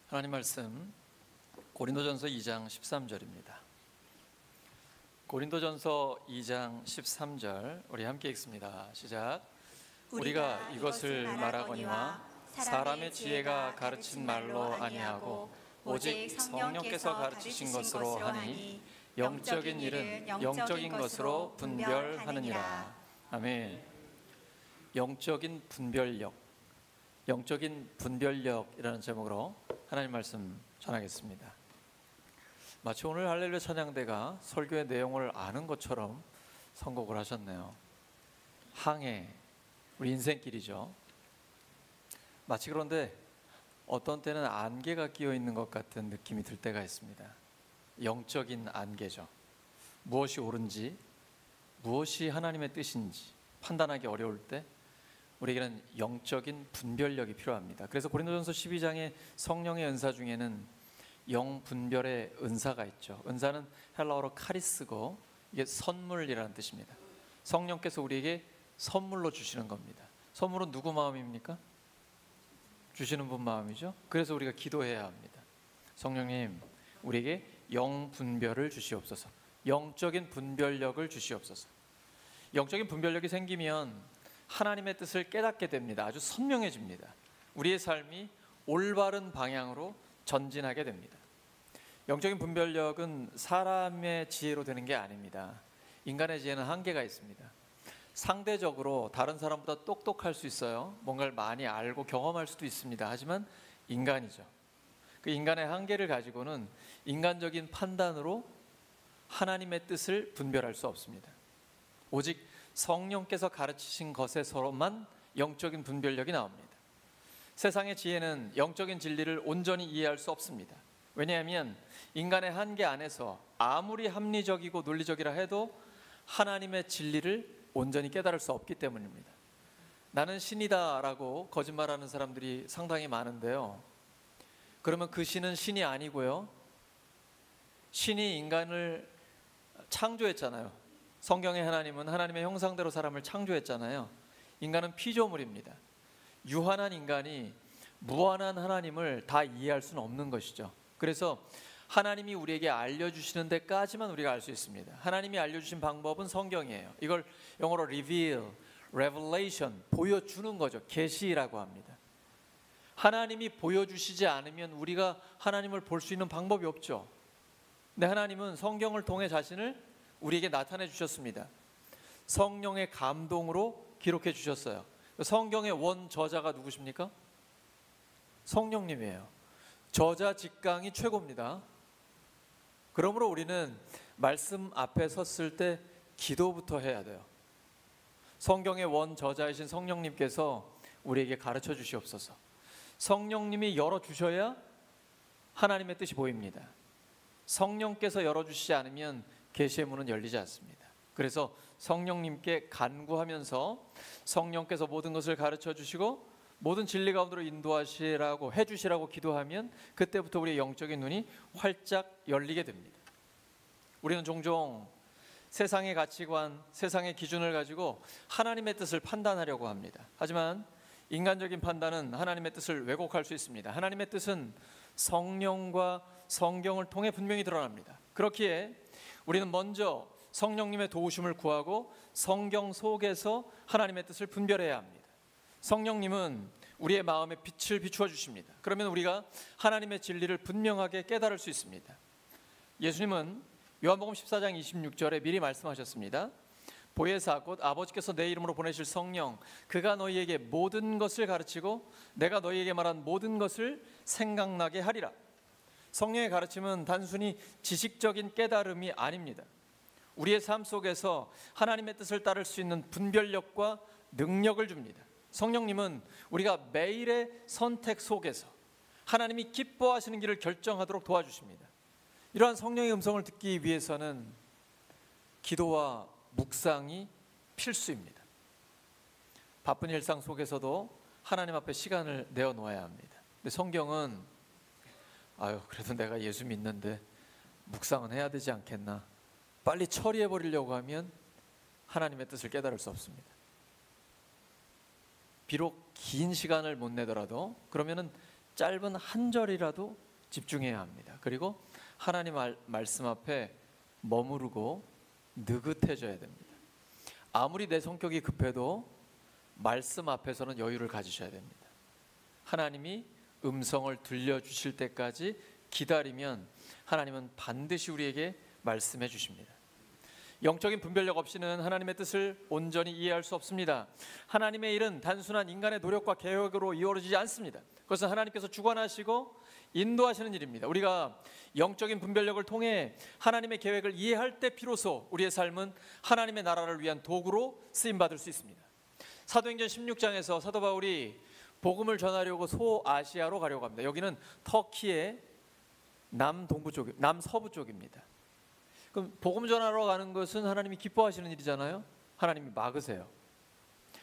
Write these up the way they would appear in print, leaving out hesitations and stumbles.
하나님 말씀 고린도전서 2장 13절입니다. 고린도전서 2장 13절 우리 함께 읽습니다. 시작. 우리가 이것을 말하거니와 사람의 지혜가 가르친 말로 아니하고 오직 성령께서 가르치신 것으로 하니 영적인 일은 영적인 것으로 분별하느니라. 아멘. 영적인 분별력, 영적인 분별력이라는 제목으로 하나님 말씀 전하겠습니다. 마치 오늘 할렐루야 찬양대가 설교의 내용을 아는 것처럼 선곡을 하셨네요. 항해, 우리 인생길이죠. 마치 그런데 어떤 때는 안개가 끼어 있는 것 같은 느낌이 들 때가 있습니다. 영적인 안개죠. 무엇이 옳은지, 무엇이 하나님의 뜻인지 판단하기 어려울 때 우리에게는 영적인 분별력이 필요합니다. 그래서 고린도전서 12장의 성령의 은사 중에는 영분별의 은사가 있죠. 은사는 헬라어로 카리스고 이게 선물이라는 뜻입니다. 성령께서 우리에게 선물로 주시는 겁니다. 선물은 누구 마음입니까? 주시는 분 마음이죠. 그래서 우리가 기도해야 합니다. 성령님, 우리에게 영분별을 주시옵소서. 영적인 분별력을 주시옵소서. 영적인 분별력이 생기면 하나님의 뜻을 깨닫게 됩니다. 아주 선명해집니다. 우리의 삶이 올바른 방향으로 전진하게 됩니다. 영적인 분별력은 사람의 지혜로 되는 게 아닙니다. 인간의 지혜는 한계가 있습니다. 상대적으로 다른 사람보다 똑똑할 수 있어요. 뭔가를 많이 알고 경험할 수도 있습니다. 하지만 인간이죠. 그 인간의 한계를 가지고는 인간적인 판단으로 하나님의 뜻을 분별할 수 없습니다. 오직 성령께서 가르치신 것에서만 영적인 분별력이 나옵니다. 세상의 지혜는 영적인 진리를 온전히 이해할 수 없습니다. 왜냐하면 인간의 한계 안에서 아무리 합리적이고 논리적이라 해도 하나님의 진리를 온전히 깨달을 수 없기 때문입니다. 나는 신이다 라고 거짓말하는 사람들이 상당히 많은데요, 그러면 그 신은 신이 아니고요, 신이 인간을 창조했잖아요. 성경의 하나님은 하나님의 형상대로 사람을 창조했잖아요. 인간은 피조물입니다. 유한한 인간이 무한한 하나님을 다 이해할 수는 없는 것이죠. 그래서 하나님이 우리에게 알려주시는 데까지만 우리가 알 수 있습니다. 하나님이 알려주신 방법은 성경이에요. 이걸 영어로 reveal, revelation, 보여주는 거죠. 계시라고 합니다. 하나님이 보여주시지 않으면 우리가 하나님을 볼 수 있는 방법이 없죠. 근데 하나님은 성경을 통해 자신을 우리에게 나타내 주셨습니다. 성령의 감동으로 기록해 주셨어요. 성경의 원 저자가 누구십니까? 성령님이에요. 저자 직강이 최고입니다. 그러므로 우리는 말씀 앞에 섰을 때 기도부터 해야 돼요. 성경의 원 저자이신 성령님께서 우리에게 가르쳐 주시옵소서. 성령님이 열어주셔야 하나님의 뜻이 보입니다. 성령께서 열어주시지 않으면 계시의 문은 열리지 않습니다. 그래서 성령님께 간구하면서 성령께서 모든 것을 가르쳐 주시고 모든 진리 가운데로 인도하시라고 해주시라고 기도하면 그때부터 우리의 영적인 눈이 활짝 열리게 됩니다. 우리는 종종 세상의 가치관, 세상의 기준을 가지고 하나님의 뜻을 판단하려고 합니다. 하지만 인간적인 판단은 하나님의 뜻을 왜곡할 수 있습니다. 하나님의 뜻은 성령과 성경을 통해 분명히 드러납니다. 그렇기에 우리는 먼저 성령님의 도우심을 구하고 성경 속에서 하나님의 뜻을 분별해야 합니다. 성령님은 우리의 마음에 빛을 비추어 주십니다. 그러면 우리가 하나님의 진리를 분명하게 깨달을 수 있습니다. 예수님은 요한복음 14장 26절에 미리 말씀하셨습니다. 보혜사 곧 아버지께서 내 이름으로 보내실 성령, 그가 너희에게 모든 것을 가르치고 내가 너희에게 말한 모든 것을 생각나게 하리라. 성령의 가르침은 단순히 지식적인 깨달음이 아닙니다. 우리의 삶 속에서 하나님의 뜻을 따를 수 있는 분별력과 능력을 줍니다. 성령님은 우리가 매일의 선택 속에서 하나님이 기뻐하시는 길을 결정하도록 도와주십니다. 이러한 성령의 음성을 듣기 위해서는 기도와 묵상이 필수입니다. 바쁜 일상 속에서도 하나님 앞에 시간을 내어 놓아야 합니다. 근데 성경은 그래도 내가 예수 믿는데 묵상은 해야 되지 않겠나, 빨리 처리해 버리려고 하면 하나님의 뜻을 깨달을 수 없습니다. 비록 긴 시간을 못 내더라도 그러면은 짧은 한 절이라도 집중해야 합니다. 그리고 하나님 말씀 앞에 머무르고 느긋해져야 됩니다. 아무리 내 성격이 급해도 말씀 앞에서는 여유를 가지셔야 됩니다. 하나님이 음성을 들려주실 때까지 기다리면 하나님은 반드시 우리에게 말씀해 주십니다. 영적인 분별력 없이는 하나님의 뜻을 온전히 이해할 수 없습니다. 하나님의 일은 단순한 인간의 노력과 계획으로 이루어지지 않습니다. 그것은 하나님께서 주관하시고 인도하시는 일입니다. 우리가 영적인 분별력을 통해 하나님의 계획을 이해할 때 비로소 우리의 삶은 하나님의 나라를 위한 도구로 쓰임받을 수 있습니다. 사도행전 16장에서 사도 바울이 복음을 전하려고 소아시아로 가려고 합니다. 여기는 터키의 남서부 쪽입니다. 그럼 복음 전하러 가는 것은 하나님이 기뻐하시는 일이잖아요. 하나님이 막으세요.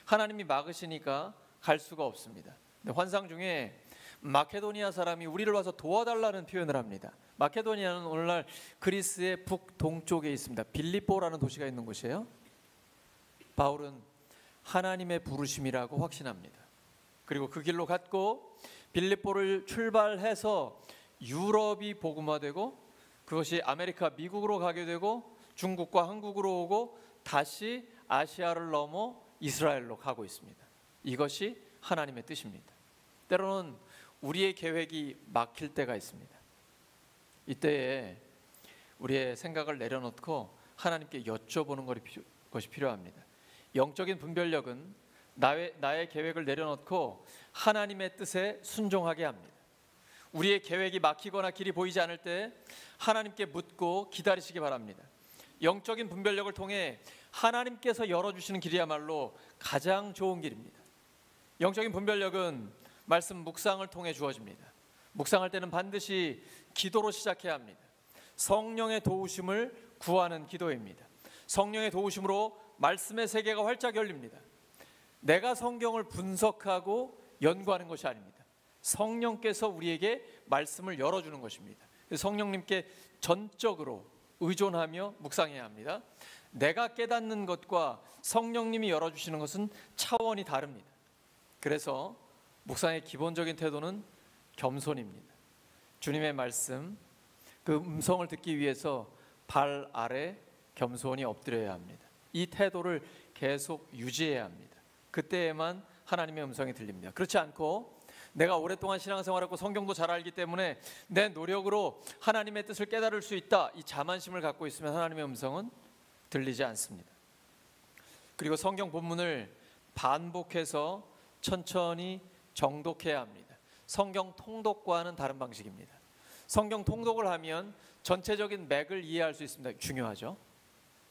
하나님이 막으시니까 갈 수가 없습니다. 근데 환상 중에 마케도니아 사람이 우리를 와서 도와달라는 표현을 합니다. 마케도니아는 오늘날 그리스의 북동쪽에 있습니다. 빌립보라는 도시가 있는 곳이에요. 바울은 하나님의 부르심이라고 확신합니다. 그리고 그 길로 갔고 빌립보를 출발해서 유럽이 복음화되고 그것이 아메리카, 미국으로 가게 되고 중국과 한국으로 오고 다시 아시아를 넘어 이스라엘로 가고 있습니다. 이것이 하나님의 뜻입니다. 때로는 우리의 계획이 막힐 때가 있습니다. 이때에 우리의 생각을 내려놓고 하나님께 여쭤보는 것이 필요합니다. 영적인 분별력은 나의 계획을 내려놓고 하나님의 뜻에 순종하게 합니다. 우리의 계획이 막히거나 길이 보이지 않을 때 하나님께 묻고 기다리시기 바랍니다. 영적인 분별력을 통해 하나님께서 열어주시는 길이야말로 가장 좋은 길입니다. 영적인 분별력은 말씀 묵상을 통해 주어집니다. 묵상할 때는 반드시 기도로 시작해야 합니다. 성령의 도우심을 구하는 기도입니다. 성령의 도우심으로 말씀의 세계가 활짝 열립니다. 내가 성경을 분석하고 연구하는 것이 아닙니다. 성령께서 우리에게 말씀을 열어주는 것입니다. 성령님께 전적으로 의존하며 묵상해야 합니다. 내가 깨닫는 것과 성령님이 열어주시는 것은 차원이 다릅니다. 그래서 묵상의 기본적인 태도는 겸손입니다. 주님의 말씀, 그 음성을 듣기 위해서 발 아래 겸손히 엎드려야 합니다. 이 태도를 계속 유지해야 합니다. 그때에만 하나님의 음성이 들립니다. 그렇지 않고 내가 오랫동안 신앙생활하고 성경도 잘 알기 때문에 내 노력으로 하나님의 뜻을 깨달을 수 있다, 이 자만심을 갖고 있으면 하나님의 음성은 들리지 않습니다. 그리고 성경 본문을 반복해서 천천히 정독해야 합니다. 성경 통독과는 다른 방식입니다. 성경 통독을 하면 전체적인 맥을 이해할 수 있습니다. 중요하죠.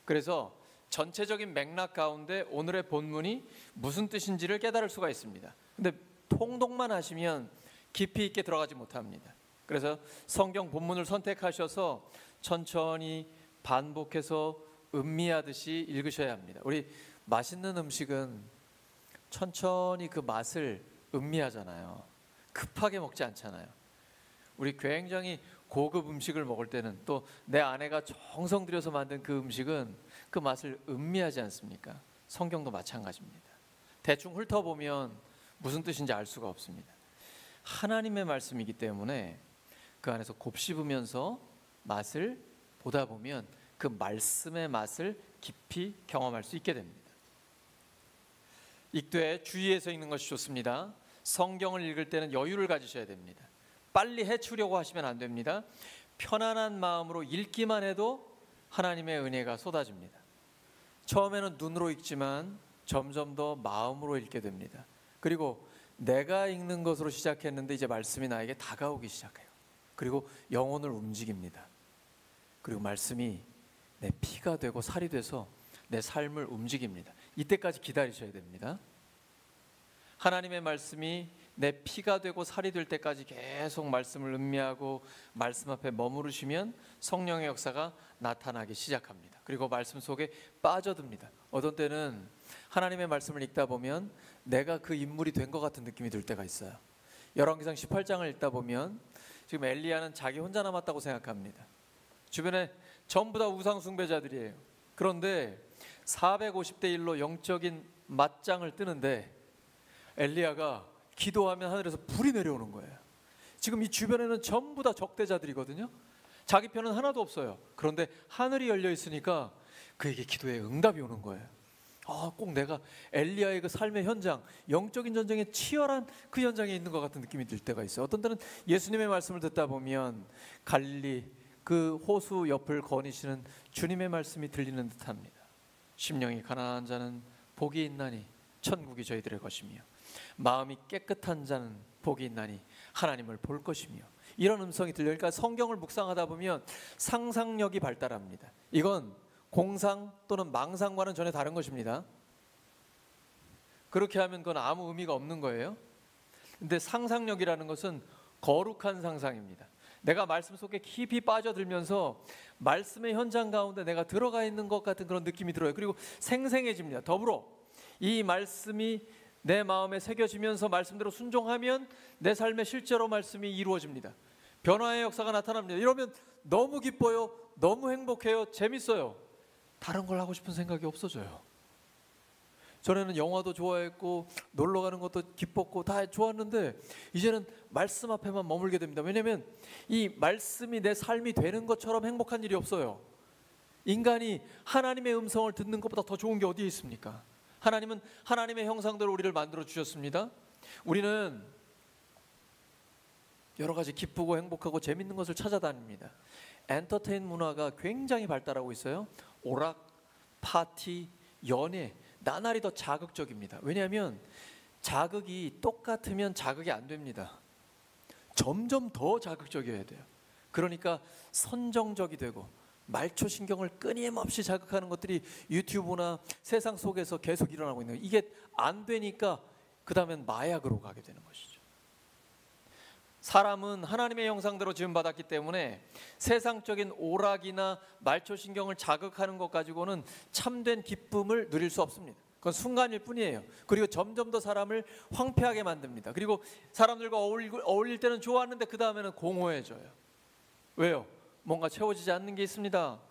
그래서 전체적인 맥락 가운데 오늘의 본문이 무슨 뜻인지를 깨달을 수가 있습니다. 근데 통독만 하시면 깊이 있게 들어가지 못합니다. 그래서 성경 본문을 선택하셔서 천천히 반복해서 음미하듯이 읽으셔야 합니다. 우리 맛있는 음식은 천천히 그 맛을 음미하잖아요. 급하게 먹지 않잖아요. 우리 굉장히 고급 음식을 먹을 때는 또 내 아내가 정성 들여서 만든 그 음식은 그 맛을 음미하지 않습니까? 성경도 마찬가지입니다. 대충 훑어보면 무슨 뜻인지 알 수가 없습니다. 하나님의 말씀이기 때문에 그 안에서 곱씹으면서 맛을 보다 보면 그 말씀의 맛을 깊이 경험할 수 있게 됩니다. 읽되 주의해서 읽는 것이 좋습니다. 성경을 읽을 때는 여유를 가지셔야 됩니다. 빨리 해치려고 하시면 안 됩니다. 편안한 마음으로 읽기만 해도 하나님의 은혜가 쏟아집니다. 처음에는 눈으로 읽지만 점점 더 마음으로 읽게 됩니다. 그리고 내가 읽는 것으로 시작했는데 이제 말씀이 나에게 다가오기 시작해요. 그리고 영혼을 움직입니다. 그리고 말씀이 내 피가 되고 살이 돼서 내 삶을 움직입니다. 이때까지 기다리셔야 됩니다. 하나님의 말씀이 내 피가 되고 살이 될 때까지 계속 말씀을 음미하고 말씀 앞에 머무르시면 성령의 역사가 나타나기 시작합니다. 그리고 말씀 속에 빠져듭니다. 어떤 때는 하나님의 말씀을 읽다 보면 내가 그 인물이 된 것 같은 느낌이 들 때가 있어요. 열왕기상 18장을 읽다 보면 지금 엘리야는 자기 혼자 남았다고 생각합니다. 주변에 전부 다 우상 숭배자들이에요. 그런데 450대 1로 영적인 맞짱을 뜨는데 엘리야가 기도하면 하늘에서 불이 내려오는 거예요. 지금 이 주변에는 전부 다 적대자들이거든요. 자기 편은 하나도 없어요. 그런데 하늘이 열려 있으니까 그에게 기도에 응답이 오는 거예요. 꼭 내가 엘리야의 그 삶의 현장, 영적인 전쟁에 치열한 그 현장에 있는 것 같은 느낌이 들 때가 있어요. 어떤 때는 예수님의 말씀을 듣다 보면 갈릴리 그 호수 옆을 거니시는 주님의 말씀이 들리는 듯합니다. 심령이 가난한 자는 복이 있나니 천국이 저희들의 것이며 마음이 깨끗한 자는 복이 있나니 하나님을 볼 것이며, 이런 음성이 들려요. 그러니까 성경을 묵상하다 보면 상상력이 발달합니다. 이건 공상 또는 망상과는 전혀 다른 것입니다. 그렇게 하면 그건 아무 의미가 없는 거예요. 근데 상상력이라는 것은 거룩한 상상입니다. 내가 말씀 속에 깊이 빠져들면서 말씀의 현장 가운데 내가 들어가 있는 것 같은 그런 느낌이 들어요. 그리고 생생해집니다. 더불어 이 말씀이 내 마음에 새겨지면서 말씀대로 순종하면 내 삶에 실제로 말씀이 이루어집니다. 변화의 역사가 나타납니다. 이러면 너무 기뻐요. 너무 행복해요. 재밌어요. 다른 걸 하고 싶은 생각이 없어져요. 전에는 영화도 좋아했고 놀러 가는 것도 기뻤고 다 좋았는데 이제는 말씀 앞에만 머물게 됩니다. 왜냐하면 이 말씀이 내 삶이 되는 것처럼 행복한 일이 없어요. 인간이 하나님의 음성을 듣는 것보다 더 좋은 게 어디에 있습니까? 하나님은 하나님의 형상대로 우리를 만들어 주셨습니다. 우리는 여러 가지 기쁘고 행복하고 재밌는 것을 찾아다닙니다. 엔터테인 문화가 굉장히 발달하고 있어요. 오락, 파티, 연애, 나날이 더 자극적입니다. 왜냐하면 자극이 똑같으면 자극이 안 됩니다. 점점 더 자극적이어야 돼요. 그러니까 선정적이 되고 말초신경을 끊임없이 자극하는 것들이 유튜브나 세상 속에서 계속 일어나고 있는 거예요. 이게 안 되니까 그 다음엔 마약으로 가게 되는 것이죠. 사람은 하나님의 형상대로 지음받았기 때문에 세상적인 오락이나 말초신경을 자극하는 것 가지고는 참된 기쁨을 누릴 수 없습니다. 그건 순간일 뿐이에요. 그리고 점점 더 사람을 황폐하게 만듭니다. 그리고 사람들과 어울릴 때는 좋았는데 그 다음에는 공허해져요. 왜요? 뭔가 채워지지 않는 게 있습니다.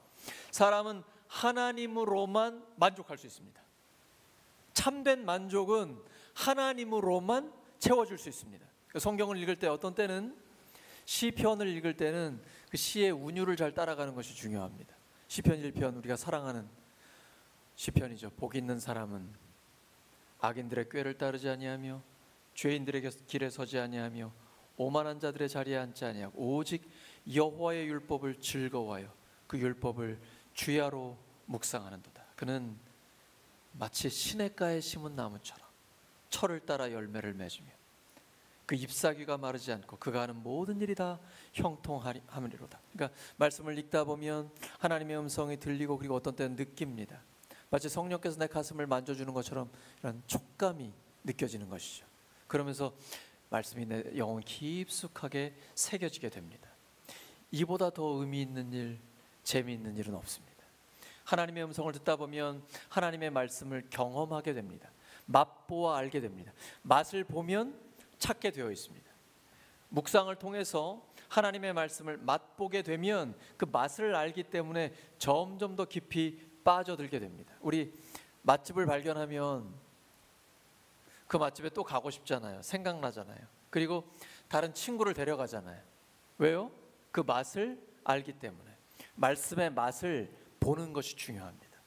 사람은 하나님으로만 만족할 수 있습니다. 참된 만족은 하나님으로만 채워줄 수 있습니다. 성경을 읽을 때 어떤 때는 시편을 읽을 때는 그 시의 운율을 잘 따라가는 것이 중요합니다. 시편 1편 우리가 사랑하는 시편이죠. 복 있는 사람은 악인들의 꾀를 따르지 아니하며 죄인들의 길에 서지 아니하며 오만한 자들의 자리에 앉지 아니하고 오직 여호와의 율법을 즐거워하여 그 율법을 주야로 묵상하는도다. 그는 마치 시냇가에 심은 나무처럼 철을 따라 열매를 맺으며 그 잎사귀가 마르지 않고 그가 하는 모든 일이 다 형통함이로다. 그러니까 말씀을 읽다 보면 하나님의 음성이 들리고 그리고 어떤 때는 느낍니다. 마치 성령께서 내 가슴을 만져주는 것처럼 이런 촉감이 느껴지는 것이죠. 그러면서 말씀이 내 영혼 깊숙하게 새겨지게 됩니다. 이보다 더 의미 있는 일, 재미있는 일은 없습니다. 하나님의 음성을 듣다 보면 하나님의 말씀을 경험하게 됩니다. 맛보아 알게 됩니다. 맛을 보면 찾게 되어 있습니다. 묵상을 통해서 하나님의 말씀을 맛보게 되면 그 맛을 알기 때문에 점점 더 깊이 빠져들게 됩니다. 우리 맛집을 발견하면 그 맛집에 또 가고 싶잖아요. 생각나잖아요. 그리고 다른 친구를 데려가잖아요. 왜요? 그 맛을 알기 때문에. 말씀의 맛을 보는 것이 중요합니다.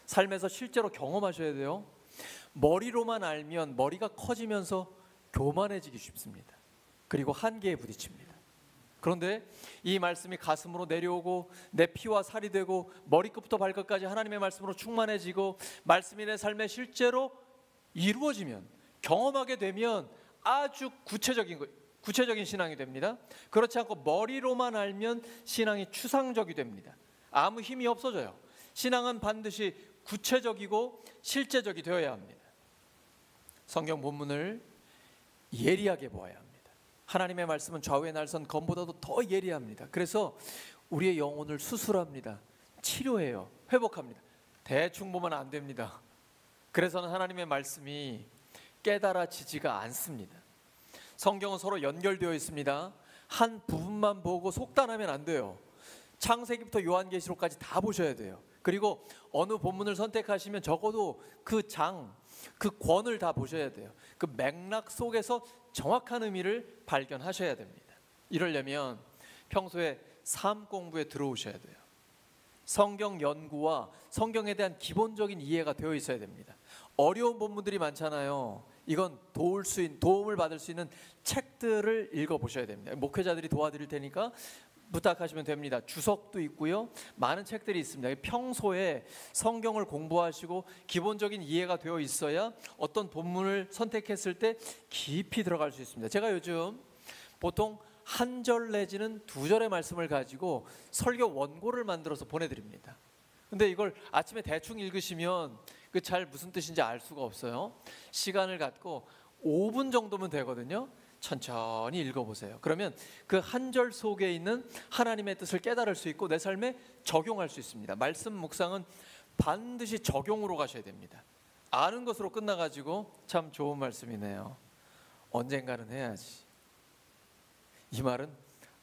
삶에서 실제로 경험하셔야 돼요. 머리로만 알면 머리가 커지면서 교만해지기 쉽습니다. 그리고 한계에 부딪힙니다. 그런데 이 말씀이 가슴으로 내려오고 내 피와 살이 되고 머리끝부터 발끝까지 하나님의 말씀으로 충만해지고 말씀이 내 삶에 실제로 이루어지면, 경험하게 되면 아주 구체적인 신앙이 됩니다. 그렇지 않고 머리로만 알면 신앙이 추상적이 됩니다. 아무 힘이 없어져요. 신앙은 반드시 구체적이고 실제적이 되어야 합니다. 성경 본문을 예리하게 보아야 합니다. 하나님의 말씀은 좌우의 날선 검보다도 더 예리합니다. 그래서 우리의 영혼을 수술합니다. 치료해요. 회복합니다. 대충 보면 안 됩니다. 그래서는 하나님의 말씀이 깨달아지지가 않습니다. 성경은 서로 연결되어 있습니다. 한 부분만 보고 속단하면 안 돼요. 창세기부터 요한계시록까지 다 보셔야 돼요. 그리고 어느 본문을 선택하시면 적어도 그 권을 다 보셔야 돼요. 그 맥락 속에서 정확한 의미를 발견하셔야 됩니다. 이러려면 평소에 삶 공부에 들어오셔야 돼요. 성경 연구와 성경에 대한 기본적인 이해가 되어 있어야 됩니다. 어려운 본문들이 많잖아요. 이건 도움을 받을 수 있는 책들을 읽어보셔야 됩니다. 목회자들이 도와드릴 테니까 부탁하시면 됩니다. 주석도 있고요, 많은 책들이 있습니다. 평소에 성경을 공부하시고 기본적인 이해가 되어 있어야 어떤 본문을 선택했을 때 깊이 들어갈 수 있습니다. 제가 요즘 보통 한 절 내지는 두 절의 말씀을 가지고 설교 원고를 만들어서 보내드립니다. 근데 이걸 아침에 대충 읽으시면 그 잘 무슨 뜻인지 알 수가 없어요. 시간을 갖고 5분 정도면 되거든요. 천천히 읽어보세요. 그러면 그 한 절 속에 있는 하나님의 뜻을 깨달을 수 있고 내 삶에 적용할 수 있습니다. 말씀 묵상은 반드시 적용으로 가셔야 됩니다. 아는 것으로 끝나가지고 참 좋은 말씀이네요. 언젠가는 해야지. 이 말은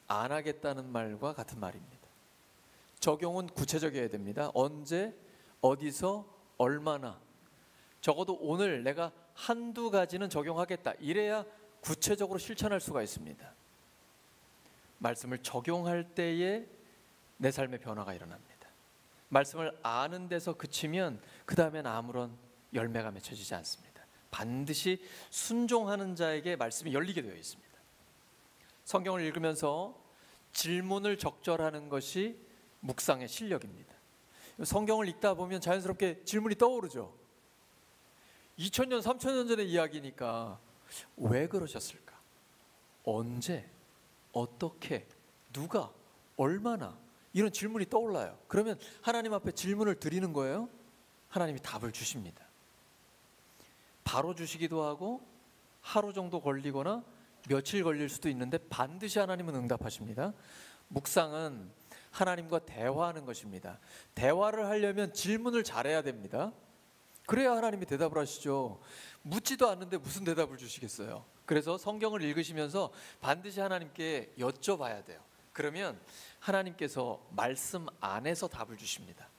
안 하겠다는 말과 같은 말입니다. 적용은 구체적이어야 됩니다. 언제, 어디서, 얼마나. 적어도 오늘 내가 한두 가지는 적용하겠다. 이래야 구체적으로 실천할 수가 있습니다. 말씀을 적용할 때에 내 삶의 변화가 일어납니다. 말씀을 아는 데서 그치면 그 다음엔 아무런 열매가 맺혀지지 않습니다. 반드시 순종하는 자에게 말씀이 열리게 되어 있습니다. 성경을 읽으면서 질문을 적절하는 것이 묵상의 실력입니다. 성경을 읽다 보면 자연스럽게 질문이 떠오르죠. 2000년, 3000년 전의 이야기니까 왜 그러셨을까? 언제? 어떻게? 누가? 얼마나? 이런 질문이 떠올라요. 그러면 하나님 앞에 질문을 드리는 거예요. 하나님이 답을 주십니다. 바로 주시기도 하고 하루 정도 걸리거나 며칠 걸릴 수도 있는데 반드시 하나님은 응답하십니다. 묵상은 하나님과 대화하는 것입니다. 대화를 하려면 질문을 잘해야 됩니다. 그래야 하나님이 대답을 하시죠. 묻지도 않는데 무슨 대답을 주시겠어요. 그래서 성경을 읽으시면서 반드시 하나님께 여쭤봐야 돼요. 그러면 하나님께서 말씀 안에서 답을 주십니다.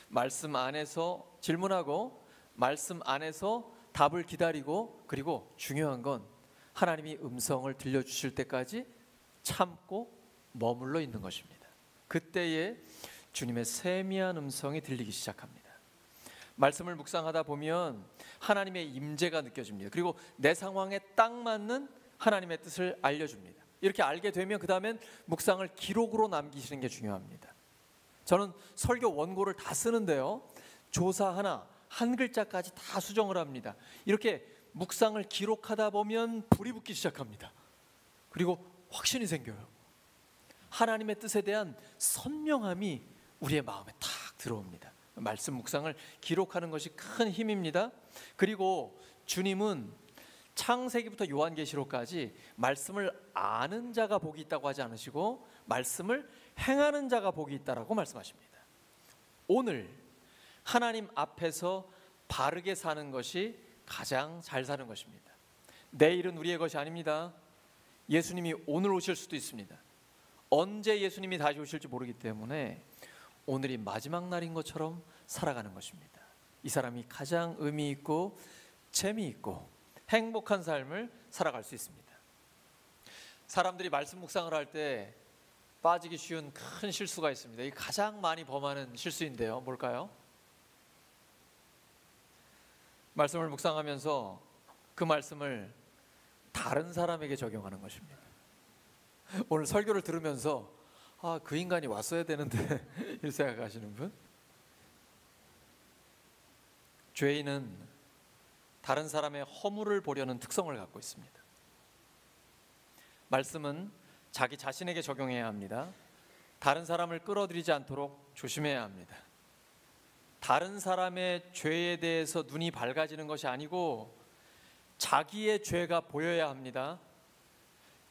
말씀 안에서 질문하고 말씀 안에서 답을 기다리고, 그리고 중요한 건 하나님이 음성을 들려주실 때까지 참고 머물러 있는 것입니다. 그때에 주님의 세미한 음성이 들리기 시작합니다. 말씀을 묵상하다 보면 하나님의 임재가 느껴집니다. 그리고 내 상황에 딱 맞는 하나님의 뜻을 알려줍니다. 이렇게 알게 되면 그 다음엔 묵상을 기록으로 남기시는 게 중요합니다. 저는 설교 원고를 다 쓰는데요, 조사 하나, 한 글자까지 다 수정을 합니다. 이렇게 묵상을 기록하다 보면 불이 붙기 시작합니다. 그리고 확신이 생겨요. 하나님의 뜻에 대한 선명함이 우리의 마음에 탁 들어옵니다. 말씀 묵상을 기록하는 것이 큰 힘입니다. 그리고 주님은 창세기부터 요한계시록까지 말씀을 아는 자가 복이 있다고 하지 않으시고 말씀을 행하는 자가 복이 있다라고 말씀하십니다. 오늘 하나님 앞에서 바르게 사는 것이 가장 잘 사는 것입니다. 내일은 우리의 것이 아닙니다. 예수님이 오늘 오실 수도 있습니다. 언제 예수님이 다시 오실지 모르기 때문에 오늘이 마지막 날인 것처럼 살아가는 것입니다. 이 사람이 가장 의미 있고 재미있고 행복한 삶을 살아갈 수 있습니다. 사람들이 말씀 묵상을 할 때 빠지기 쉬운 큰 실수가 있습니다. 이 가장 많이 범하는 실수인데요. 뭘까요? 말씀을 묵상하면서 그 말씀을 다른 사람에게 적용하는 것입니다. 오늘 설교를 들으면서 그 인간이 왔어야 되는데 이렇게 생각하시는 분? 죄인은 다른 사람의 허물을 보려는 특성을 갖고 있습니다. 말씀은 자기 자신에게 적용해야 합니다. 다른 사람을 끌어들이지 않도록 조심해야 합니다. 다른 사람의 죄에 대해서 눈이 밝아지는 것이 아니고 자기의 죄가 보여야 합니다.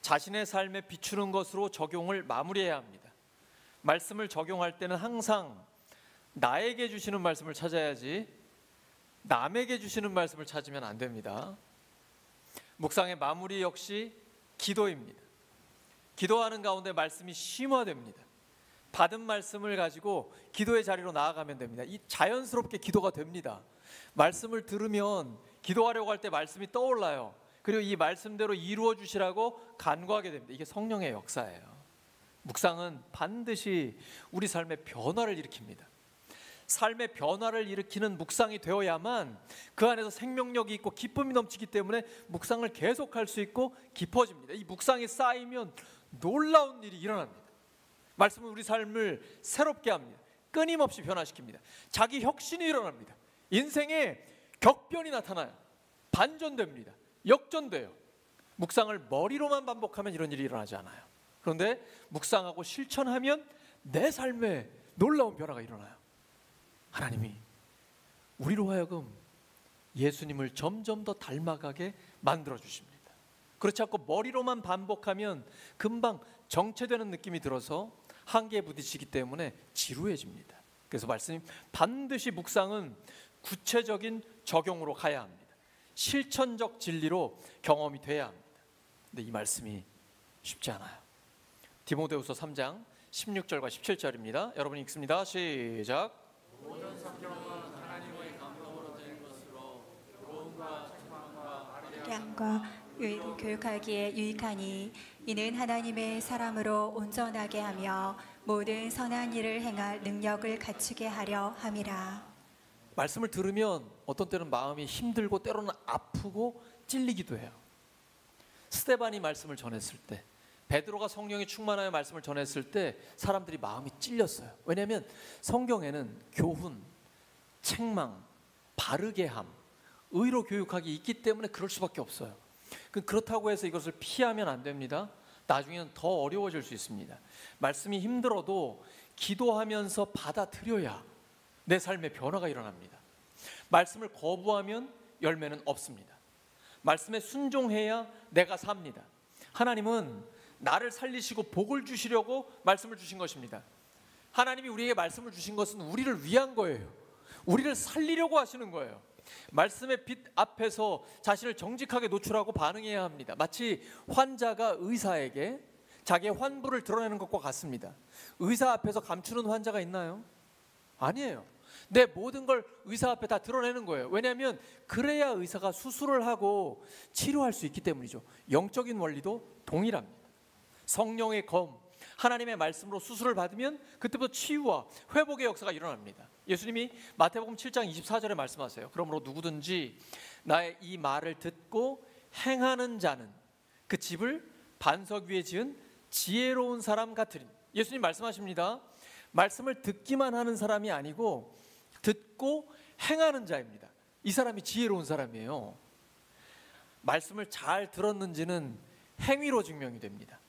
자신의 삶에 비추는 것으로 적용을 마무리해야 합니다. 말씀을 적용할 때는 항상 나에게 주시는 말씀을 찾아야지 남에게 주시는 말씀을 찾으면 안 됩니다. 묵상의 마무리 역시 기도입니다. 기도하는 가운데 말씀이 심화됩니다. 받은 말씀을 가지고 기도의 자리로 나아가면 됩니다. 이 자연스럽게 기도가 됩니다. 말씀을 들으면 기도하려고 할 때 말씀이 떠올라요. 그리고 이 말씀대로 이루어 주시라고 간구하게 됩니다. 이게 성령의 역사예요. 묵상은 반드시 우리 삶의 변화를 일으킵니다. 삶의 변화를 일으키는 묵상이 되어야만 그 안에서 생명력이 있고 기쁨이 넘치기 때문에 묵상을 계속할 수 있고 깊어집니다. 이 묵상이 쌓이면 놀라운 일이 일어납니다. 말씀은 우리 삶을 새롭게 합니다. 끊임없이 변화시킵니다. 자기 혁신이 일어납니다. 인생에 격변이 나타나요. 반전됩니다. 역전돼요. 묵상을 머리로만 반복하면 이런 일이 일어나지 않아요. 그런데 묵상하고 실천하면 내 삶에 놀라운 변화가 일어나요. 하나님이 우리로 하여금 예수님을 점점 더 닮아가게 만들어 주십니다. 그렇지 않고 머리로만 반복하면 금방 정체되는 느낌이 들어서 한계에 부딪히기 때문에 지루해집니다. 그래서 말씀이 반드시 묵상은 구체적인 적용으로 가야 합니다. 실천적 진리로 경험이 돼야 합니다. 근데 이 말씀이 쉽지 않아요. 디모데후서 3장 16절과 17절입니다. 여러분 읽습니다. 시작. 모든 성경은 하나님의 감동으로 된 것으로 교훈과 책망과 량과 교육하기에 유익하니 이는 하나님의 사람으로 온전하게 하며 모든 선한 일을 행할 능력을 갖추게 하려 함이라. 말씀을 들으면 어떤 때는 마음이 힘들고 때로는 아프고 찔리기도 해요. 스데반이 말씀을 전했을 때, 베드로가 성령이 충만하여 말씀을 전했을 때 사람들이 마음이 찔렸어요. 왜냐하면 성경에는 교훈, 책망, 바르게 함, 의로 교육하기 있기 때문에 그럴 수밖에 없어요. 그렇다고 해서 이것을 피하면 안 됩니다. 나중에는 더 어려워질 수 있습니다. 말씀이 힘들어도 기도하면서 받아들여야 내 삶의 변화가 일어납니다. 말씀을 거부하면 열매는 없습니다. 말씀에 순종해야 내가 삽니다. 하나님은 나를 살리시고 복을 주시려고 말씀을 주신 것입니다. 하나님이 우리에게 말씀을 주신 것은 우리를 위한 거예요. 우리를 살리려고 하시는 거예요. 말씀의 빛 앞에서 자신을 정직하게 노출하고 반응해야 합니다. 마치 환자가 의사에게 자기의 환부를 드러내는 것과 같습니다. 의사 앞에서 감추는 환자가 있나요? 아니에요. 내 모든 걸 의사 앞에 다 드러내는 거예요. 왜냐하면 그래야 의사가 수술을 하고 치료할 수 있기 때문이죠. 영적인 원리도 동일합니다. 성령의 검, 하나님의 말씀으로 수술을 받으면 그때부터 치유와 회복의 역사가 일어납니다. 예수님이 마태복음 7장 24절에 말씀하세요. 그러므로 누구든지 나의 이 말을 듣고 행하는 자는 그 집을 반석 위에 지은 지혜로운 사람 같으리. 예수님 말씀하십니다. 말씀을 듣기만 하는 사람이 아니고 듣고 행하는 자입니다. 이 사람이 지혜로운 사람이에요. 말씀을 잘 들었는지는 행위로 증명이 됩니다.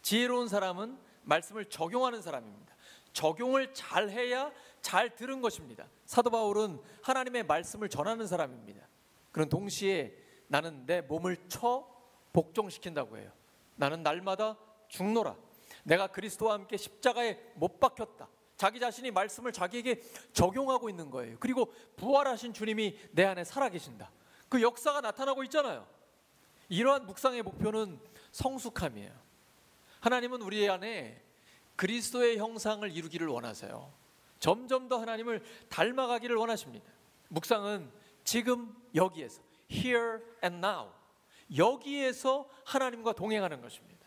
지혜로운 사람은 말씀을 적용하는 사람입니다. 적용을 잘 해야 잘 들은 것입니다. 사도 바울은 하나님의 말씀을 전하는 사람입니다. 그런 동시에 나는 내 몸을 쳐 복종시킨다고 해요. 나는 날마다 죽노라. 내가 그리스도와 함께 십자가에 못 박혔다. 자기 자신이 말씀을 자기에게 적용하고 있는 거예요. 그리고 부활하신 주님이 내 안에 살아계신다. 그 역사가 나타나고 있잖아요. 이러한 묵상의 목표는 성숙함이에요. 하나님은 우리 안에 그리스도의 형상을 이루기를 원하세요. 점점 더 하나님을 닮아가기를 원하십니다. 묵상은 지금 여기에서, here and now, 여기에서 하나님과 동행하는 것입니다.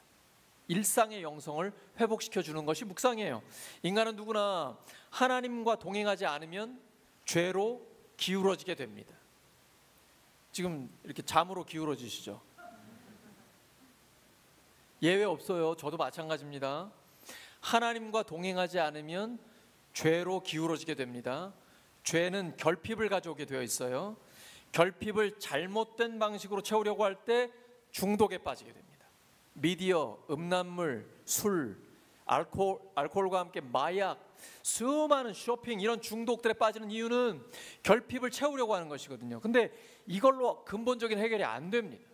일상의 영성을 회복시켜 주는 것이 묵상이에요. 인간은 누구나 하나님과 동행하지 않으면 죄로 기울어지게 됩니다. 지금 이렇게 잠으로 기울어지시죠? 예외 없어요. 저도 마찬가지입니다. 하나님과 동행하지 않으면 죄로 기울어지게 됩니다. 죄는 결핍을 가져오게 되어 있어요. 결핍을 잘못된 방식으로 채우려고 할 때 중독에 빠지게 됩니다. 미디어, 음란물, 술, 알코올과 함께 마약, 수많은 쇼핑, 이런 중독들에 빠지는 이유는 결핍을 채우려고 하는 것이거든요. 근데 이걸로 근본적인 해결이 안 됩니다.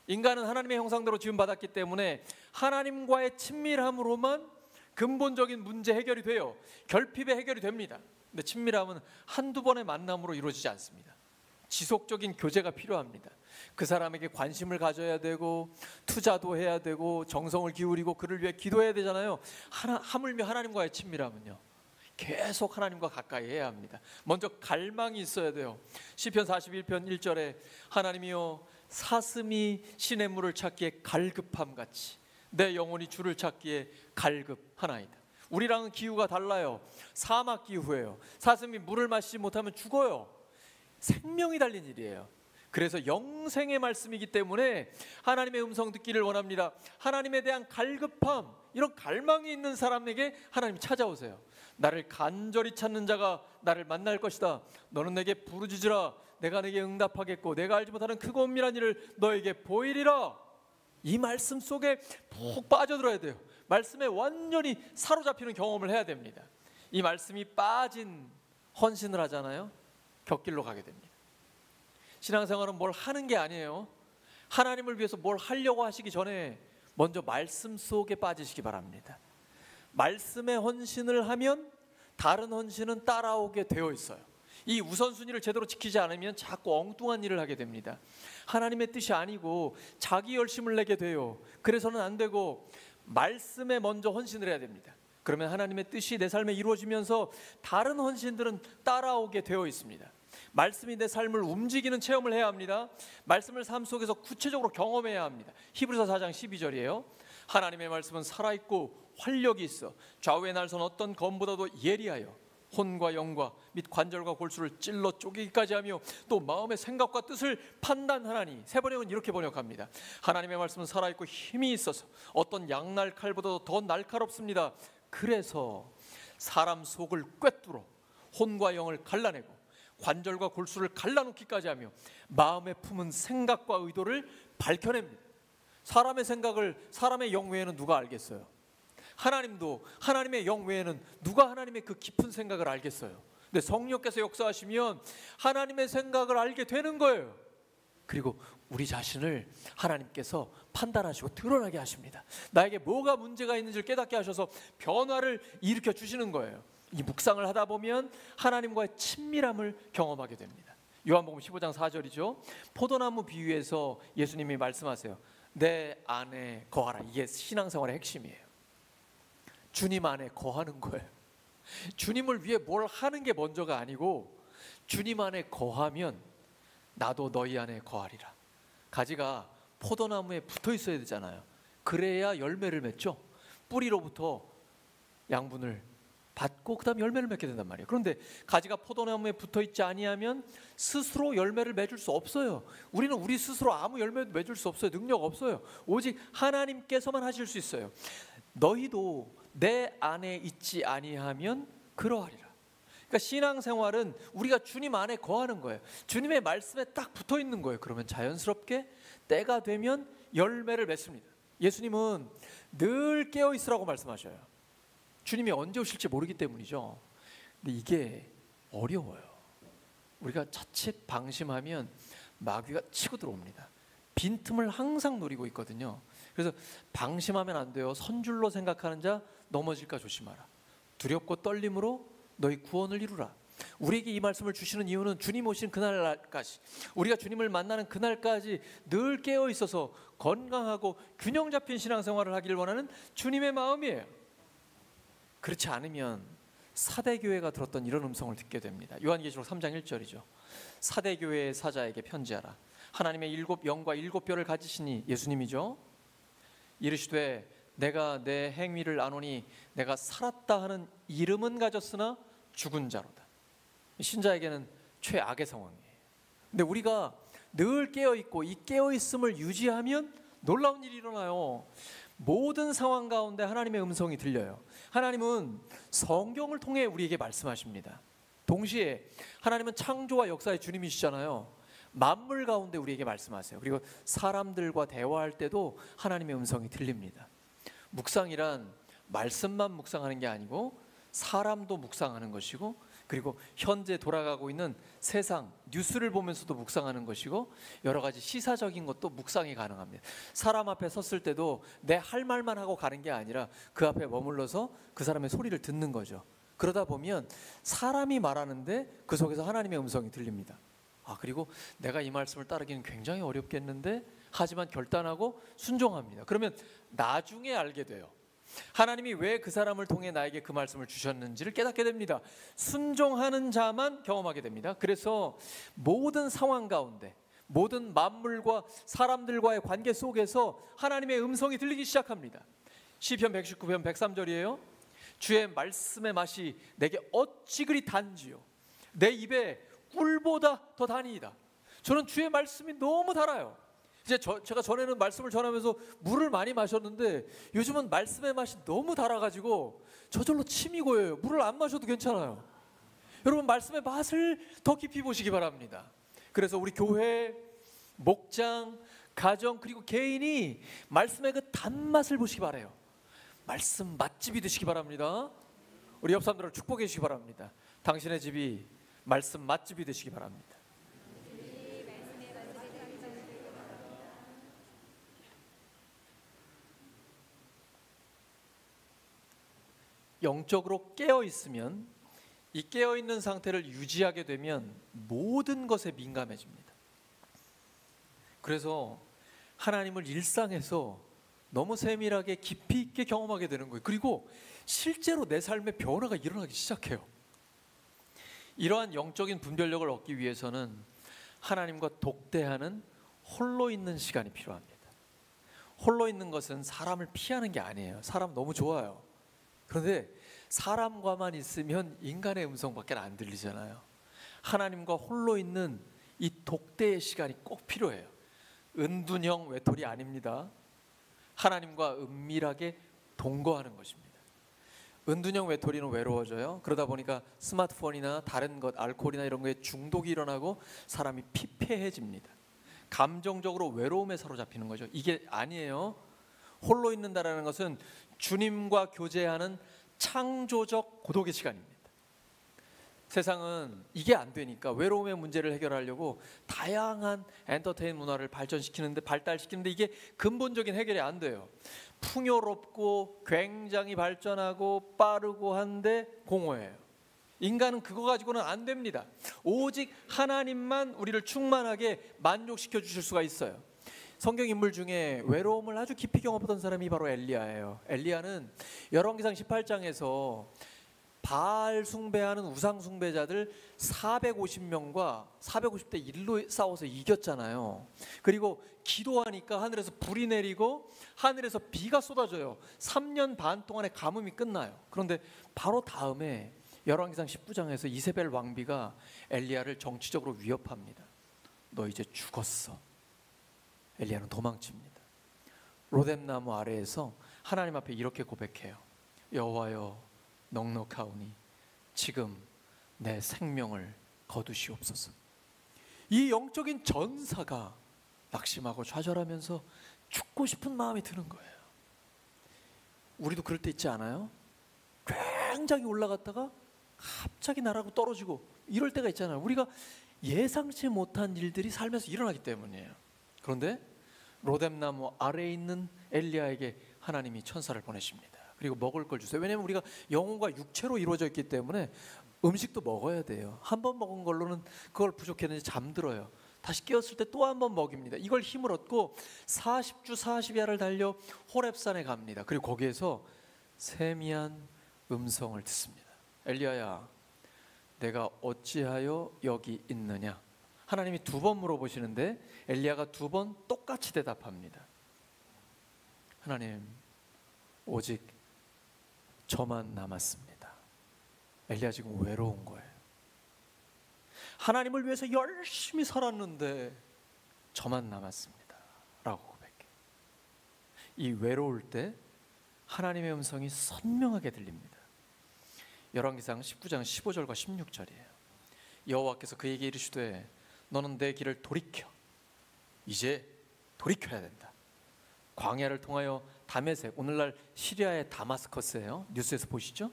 인간은 하나님의 형상대로 지음받았기 때문에 하나님과의 친밀함으로만 근본적인 문제 해결이 돼요. 결핍의 해결이 됩니다. 근데 친밀함은 한두 번의 만남으로 이루어지지 않습니다. 지속적인 교제가 필요합니다. 그 사람에게 관심을 가져야 되고 투자도 해야 되고 정성을 기울이고 그를 위해 기도해야 되잖아요. 하물며 하나님과의 친밀함은요, 계속 하나님과 가까이 해야 합니다. 먼저 갈망이 있어야 돼요. 시편 41편 1절에 하나님이여 사슴이 시냇물을 찾기에 갈급함 같이 내 영혼이 주를 찾기에 갈급하나이다. 우리랑은 기후가 달라요. 사막 기후예요. 사슴이 물을 마시지 못하면 죽어요. 생명이 달린 일이에요. 그래서 영생의 말씀이기 때문에 하나님의 음성 듣기를 원합니다. 하나님에 대한 갈급함, 이런 갈망이 있는 사람에게 하나님이 찾아오세요. 나를 간절히 찾는 자가 나를 만날 것이다. 너는 내게 부르짖으라. 내가 내게 응답하겠고 내가 알지 못하는 크고 은밀한 일을 너에게 보이리라. 이 말씀 속에 푹 빠져들어야 돼요. 말씀에 완전히 사로잡히는 경험을 해야 됩니다. 이 말씀이 빠진 헌신을 하잖아요. 곁길로 가게 됩니다. 신앙생활은 뭘 하는 게 아니에요. 하나님을 위해서 뭘 하려고 하시기 전에 먼저 말씀 속에 빠지시기 바랍니다. 말씀에 헌신을 하면 다른 헌신은 따라오게 되어 있어요. 이 우선순위를 제대로 지키지 않으면 자꾸 엉뚱한 일을 하게 됩니다. 하나님의 뜻이 아니고 자기 열심을 내게 돼요. 그래서는 안 되고 말씀에 먼저 헌신을 해야 됩니다. 그러면 하나님의 뜻이 내 삶에 이루어지면서 다른 헌신들은 따라오게 되어 있습니다. 말씀이 내 삶을 움직이는 체험을 해야 합니다. 말씀을 삶 속에서 구체적으로 경험해야 합니다. 히브리서 4장 12절이에요. 하나님의 말씀은 살아있고 활력이 있어 좌우의 날선 어떤 검보다도 예리하여 혼과 영과 및 관절과 골수를 찔러 쪼개기까지 하며 또 마음의 생각과 뜻을 판단하나니. 세 번역은 이렇게 번역합니다. 하나님의 말씀은 살아있고 힘이 있어서 어떤 양날 칼보다도 더 날카롭습니다. 그래서 사람 속을 꿰뚫어 혼과 영을 갈라내고 관절과 골수를 갈라놓기까지 하며 마음에 품은 생각과 의도를 밝혀냅니다. 사람의 생각을 사람의 영 외에는 누가 알겠어요? 하나님도 하나님의 영 외에는 누가 하나님의 그 깊은 생각을 알겠어요? 근데 성령께서 역사하시면 하나님의 생각을 알게 되는 거예요. 그리고 우리 자신을 하나님께서 판단하시고 드러나게 하십니다. 나에게 뭐가 문제가 있는지를 깨닫게 하셔서 변화를 일으켜 주시는 거예요. 이 묵상을 하다 보면 하나님과의 친밀함을 경험하게 됩니다. 요한복음 15장 4절이죠. 포도나무 비유에서 예수님이 말씀하세요. 내 안에 거하라. 이게 신앙생활의 핵심이에요. 주님 안에 거하는 거예요. 주님을 위해 뭘 하는 게 먼저가 아니고 주님 안에 거하면 나도 너희 안에 거하리라. 가지가 포도나무에 붙어 있어야 되잖아요. 그래야 열매를 맺죠. 뿌리로부터 양분을 받고 그 다음 열매를 맺게 된단 말이에요. 그런데 가지가 포도나무에 붙어 있지 아니하면 스스로 열매를 맺을 수 없어요. 우리는 우리 스스로 아무 열매도 맺을 수 없어요. 능력 없어요. 오직 하나님께서만 하실 수 있어요. 너희도 내 안에 있지 아니하면 그러하리라. 그러니까 신앙생활은 우리가 주님 안에 거하는 거예요. 주님의 말씀에 딱 붙어 있는 거예요. 그러면 자연스럽게 때가 되면 열매를 맺습니다. 예수님은 늘 깨어 있으라고 말씀하셔요. 주님이 언제 오실지 모르기 때문이죠. 근데 이게 어려워요. 우리가 자칫 방심하면 마귀가 치고 들어옵니다. 빈틈을 항상 노리고 있거든요. 그래서 방심하면 안 돼요. 선줄로 생각하는 자 넘어질까 조심하라. 두렵고 떨림으로 너희 구원을 이루라. 우리에게 이 말씀을 주시는 이유는 주님 오신 그날까지, 우리가 주님을 만나는 그날까지 늘 깨어 있어서 건강하고 균형 잡힌 신앙생활을 하기를 원하는 주님의 마음이에요. 그렇지 않으면 사대교회가 들었던 이런 음성을 듣게 됩니다. 요한계시록 3장 1절이죠. 사대교회의 사자에게 편지하라. 하나님의 7 영과 7 뼈를 가지시니, 예수님이죠. 이르시되 내가 내 행위를 아노니 내가 살았다 하는 이름은 가졌으나 죽은 자로다. 신자에게는 최악의 상황이에요. 근데 우리가 늘 깨어있고 이 깨어있음을 유지하면 놀라운 일이 일어나요. 모든 상황 가운데 하나님의 음성이 들려요. 하나님은 성경을 통해 우리에게 말씀하십니다. 동시에 하나님은 창조와 역사의 주님이시잖아요. 만물 가운데 우리에게 말씀하세요. 그리고 사람들과 대화할 때도 하나님의 음성이 들립니다. 묵상이란 말씀만 묵상하는 게 아니고 사람도 묵상하는 것이고, 그리고 현재 돌아가고 있는 세상 뉴스를 보면서도 묵상하는 것이고, 여러 가지 시사적인 것도 묵상이 가능합니다. 사람 앞에 섰을 때도 내 할 말만 하고 가는 게 아니라 그 앞에 머물러서 그 사람의 소리를 듣는 거죠. 그러다 보면 사람이 말하는데 그 속에서 하나님의 음성이 들립니다. 그리고 내가 이 말씀을 따르기는 굉장히 어렵겠는데, 하지만 결단하고 순종합니다. 그러면 나중에 알게 돼요. 하나님이 왜 그 사람을 통해 나에게 그 말씀을 주셨는지를 깨닫게 됩니다. 순종하는 자만 경험하게 됩니다. 그래서 모든 상황 가운데, 모든 만물과 사람들과의 관계 속에서 하나님의 음성이 들리기 시작합니다. 시편 119편 103절이에요. 주의 말씀의 맛이 내게 어찌 그리 단지요, 내 입에 꿀보다 더 다니이다. 저는 주의 말씀이 너무 달아요. 이제 제가 전에는 말씀을 전하면서 물을 많이 마셨는데 요즘은 말씀의 맛이 너무 달아가지고 저절로 침이 고여요. 물을 안 마셔도 괜찮아요. 여러분, 말씀의 맛을 더 깊이 보시기 바랍니다. 그래서 우리 교회, 목장, 가정, 그리고 개인이 말씀의 그 단맛을 보시기 바라요. 말씀 맛집이 되시기 바랍니다. 우리 옆 사람들을 축복해 주시기 바랍니다. 당신의 집이 말씀 맛집이 되시기 바랍니다. 영적으로 깨어 있으면, 이 깨어 있는 상태를 유지하게 되면 모든 것에 민감해집니다. 그래서 하나님을 일상에서 너무 세밀하게 깊이 있게 경험하게 되는 거예요. 그리고 실제로 내 삶에 변화가 일어나기 시작해요. 이러한 영적인 분별력을 얻기 위해서는 하나님과 독대하는 홀로 있는 시간이 필요합니다. 홀로 있는 것은 사람을 피하는 게 아니에요. 사람 너무 좋아요. 그런데 사람과만 있으면 인간의 음성밖에 안 들리잖아요. 하나님과 홀로 있는 이 독대의 시간이 꼭 필요해요. 은둔형 외톨이 아닙니다. 하나님과 은밀하게 동거하는 것입니다. 은둔형 외톨이는 외로워져요. 그러다 보니까 스마트폰이나 다른 것, 알코올이나 이런 거에 중독이 일어나고 사람이 피폐해집니다. 감정적으로 외로움에 사로잡히는 거죠. 이게 아니에요. 홀로 있는다라는 것은 주님과 교제하는 창조적 고독의 시간입니다. 세상은 이게 안 되니까 외로움의 문제를 해결하려고 다양한 엔터테인 문화를 발달시키는데 이게 근본적인 해결이 안 돼요. 풍요롭고 굉장히 발전하고 빠르고 한데 공허해요. 인간은 그거 가지고는 안 됩니다. 오직 하나님만 우리를 충만하게 만족시켜 주실 수가 있어요. 성경 인물 중에 외로움을 아주 깊이 경험하던 사람이 바로 엘리야예요. 엘리야는 열왕기상 18장에서 바알 숭배하는 우상 숭배자들 450명과 450대 1로 싸워서 이겼잖아요. 그리고 기도하니까 하늘에서 불이 내리고 하늘에서 비가 쏟아져요. 3년 반 동안의 가뭄이 끝나요. 그런데 바로 다음에 열왕기상 19장에서 이세벨 왕비가 엘리야를 정치적으로 위협합니다. 너 이제 죽었어. 엘리야는 도망칩니다. 로뎀나무 아래에서 하나님 앞에 이렇게 고백해요. 여호와여, 넉넉하오니 지금 내 생명을 거두시옵소서. 이 영적인 전사가 낙심하고 좌절하면서 죽고 싶은 마음이 드는 거예요. 우리도 그럴 때 있지 않아요? 굉장히 올라갔다가 갑자기 나라고 떨어지고 이럴 때가 있잖아요. 우리가 예상치 못한 일들이 삶에서 일어나기 때문이에요. 그런데 로뎀나무 아래에 있는 엘리야에게 하나님이 천사를 보내십니다. 그리고 먹을 걸 주세요. 왜냐하면 우리가 영혼과 육체로 이루어져 있기 때문에 음식도 먹어야 돼요. 한 번 먹은 걸로는 그걸 부족했는지 잠들어요. 다시 깨었을 때 또 한 번 먹입니다. 이걸 힘을 얻고 40주 40야를 달려 호렙산에 갑니다. 그리고 거기에서 세미한 음성을 듣습니다. 엘리야야, 내가 어찌하여 여기 있느냐? 하나님이 두 번 물어보시는데 엘리야가 두 번 똑같이 대답합니다. 하나님, 오직 저만 남았습니다. 엘리야 지금 외로운 거예요. 하나님을 위해서 열심히 살았는데 저만 남았습니다 라고 고백해. 이 외로울 때 하나님의 음성이 선명하게 들립니다. 열왕기상 19장 15절과 16절이에요. 여호와께서 그에게 이르시되 너는 내 길을 돌이켜, 이제 돌이켜야 된다. 광야를 통하여 다메섹, 오늘날 시리아의 다마스커스예요. 뉴스에서 보시죠.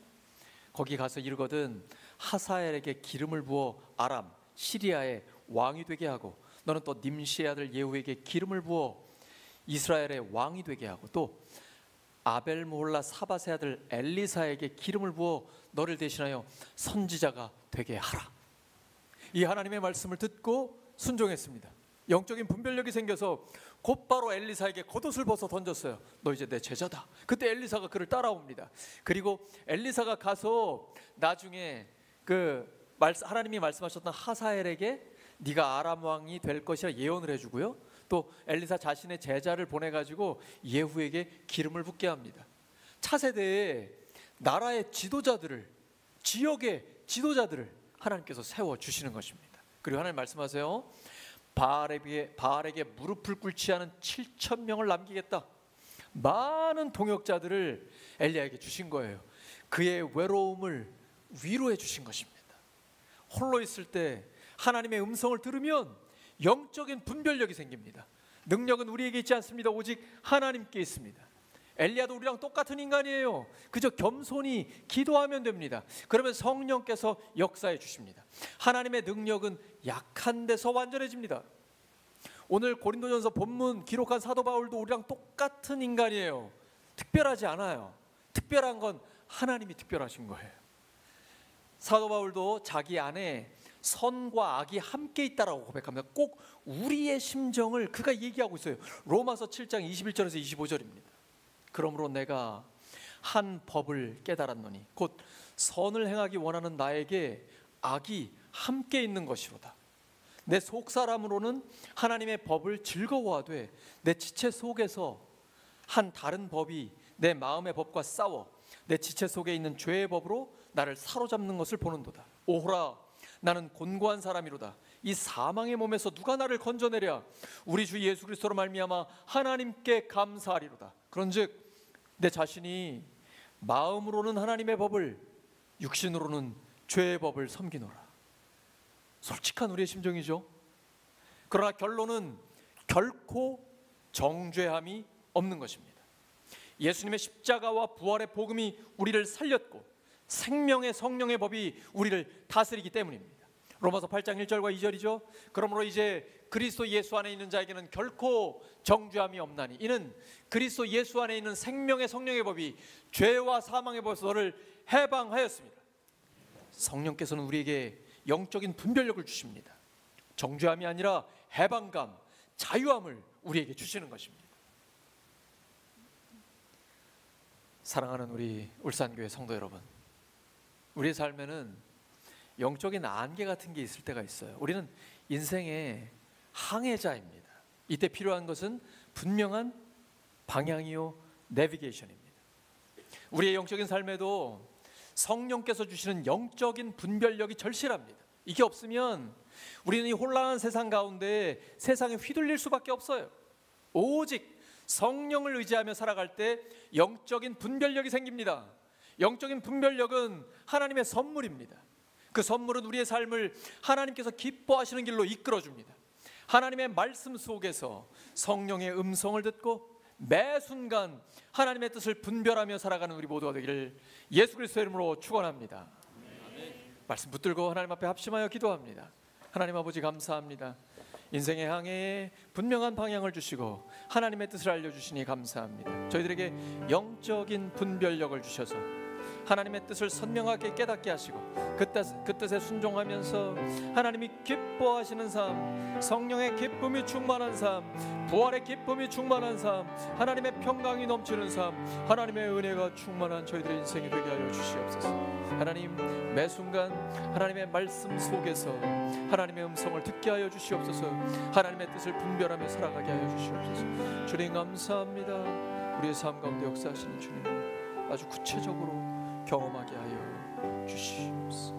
거기 가서 이르거든 하사엘에게 기름을 부어 아람, 시리아의 왕이 되게 하고, 너는 또 님시의 아들 예후에게 기름을 부어 이스라엘의 왕이 되게 하고, 또 아벨모홀라 사밧의 아들 엘리사에게 기름을 부어 너를 대신하여 선지자가 되게 하라. 이 하나님의 말씀을 듣고 순종했습니다. 영적인 분별력이 생겨서 곧바로 엘리사에게 겉옷을 벗어 던졌어요. 너 이제 내 제자다. 그때 엘리사가 그를 따라옵니다. 그리고 엘리사가 가서 나중에 하나님이 말씀하셨던 하사엘에게 네가 아람 왕이 될 것이라 예언을 해주고요. 또 엘리사 자신의 제자를 보내가지고 예후에게 기름을 붓게 합니다. 차세대에 나라의 지도자들을, 지역의 지도자들을 하나님께서 세워주시는 것입니다. 그리고 하나님 말씀하세요. 바알에게 무릎을 꿇지 않은 7,000명을 남기겠다. 많은 동역자들을 엘리야에게 주신 거예요. 그의 외로움을 위로해 주신 것입니다. 홀로 있을 때 하나님의 음성을 들으면 영적인 분별력이 생깁니다. 능력은 우리에게 있지 않습니다. 오직 하나님께 있습니다. 엘리야도 우리랑 똑같은 인간이에요. 그저 겸손히 기도하면 됩니다. 그러면 성령께서 역사해 주십니다. 하나님의 능력은 약한 데서 완전해집니다. 오늘 고린도전서 본문 기록한 사도 바울도 우리랑 똑같은 인간이에요. 특별하지 않아요. 특별한 건 하나님이 특별하신 거예요. 사도 바울도 자기 안에 선과 악이 함께 있다라고 고백합니다. 꼭 우리의 심정을 그가 얘기하고 있어요. 로마서 7장 21절에서 25절입니다. 그러므로 내가 한 법을 깨달았노니 곧 선을 행하기 원하는 나에게 악이 함께 있는 것이로다. 내 속사람으로는 하나님의 법을 즐거워하되 내 지체 속에서 한 다른 법이 내 마음의 법과 싸워 내 지체 속에 있는 죄의 법으로 나를 사로잡는 것을 보는도다. 오호라, 나는 곤고한 사람이로다. 이 사망의 몸에서 누가 나를 건져내랴. 우리 주 예수 그리스도로 말미암아 하나님께 감사하리로다. 그런즉 내 자신이 마음으로는 하나님의 법을, 육신으로는 죄의 법을 섬기노라. 솔직한 우리의 심정이죠. 그러나 결론은 결코 정죄함이 없는 것입니다. 예수님의 십자가와 부활의 복음이 우리를 살렸고 생명의 성령의 법이 우리를 다스리기 때문입니다. 로마서 8장 1절과 2절이죠. 그러므로 이제 그리스도 예수 안에 있는 자에게는 결코 정죄함이 없나니 이는 그리스도 예수 안에 있는 생명의 성령의 법이 죄와 사망의 법에서 너를 해방하였습니다. 성령께서는 우리에게 영적인 분별력을 주십니다. 정죄함이 아니라 해방감, 자유함을 우리에게 주시는 것입니다. 사랑하는 우리 울산교회 성도 여러분, 우리의 삶에는 영적인 안개 같은 게 있을 때가 있어요. 우리는 인생의 항해자입니다. 이때 필요한 것은 분명한 방향이요 내비게이션입니다. 우리의 영적인 삶에도 성령께서 주시는 영적인 분별력이 절실합니다. 이게 없으면 우리는 이 혼란한 세상 가운데 세상에 휘둘릴 수밖에 없어요. 오직 성령을 의지하며 살아갈 때 영적인 분별력이 생깁니다. 영적인 분별력은 하나님의 선물입니다. 그 선물은 우리의 삶을 하나님께서 기뻐하시는 길로 이끌어줍니다. 하나님의 말씀 속에서 성령의 음성을 듣고 매 순간 하나님의 뜻을 분별하며 살아가는 우리 모두가 되기를 예수 그리스도의 이름으로 축원합니다. 말씀 붙들고 하나님 앞에 합심하여 기도합니다. 하나님 아버지 감사합니다. 인생의 항해에 분명한 방향을 주시고 하나님의 뜻을 알려주시니 감사합니다. 저희들에게 영적인 분별력을 주셔서 하나님의 뜻을 선명하게 깨닫게 하시고 그 뜻에 순종하면서 하나님이 기뻐하시는 삶, 성령의 기쁨이 충만한 삶, 부활의 기쁨이 충만한 삶, 하나님의 평강이 넘치는 삶, 하나님의 은혜가 충만한 저희들의 인생이 되게 하여 주시옵소서. 하나님 매 순간 하나님의 말씀 속에서 하나님의 음성을 듣게 하여 주시옵소서. 하나님의 뜻을 분별하며 살아가게 하여 주시옵소서. 주님 감사합니다. 우리의 삶 가운데 역사하시는 주님을 아주 구체적으로 경험하게 하여 주시옵소서.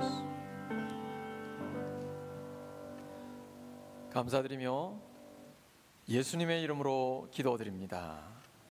감사드리며 예수님의 이름으로 기도드립니다.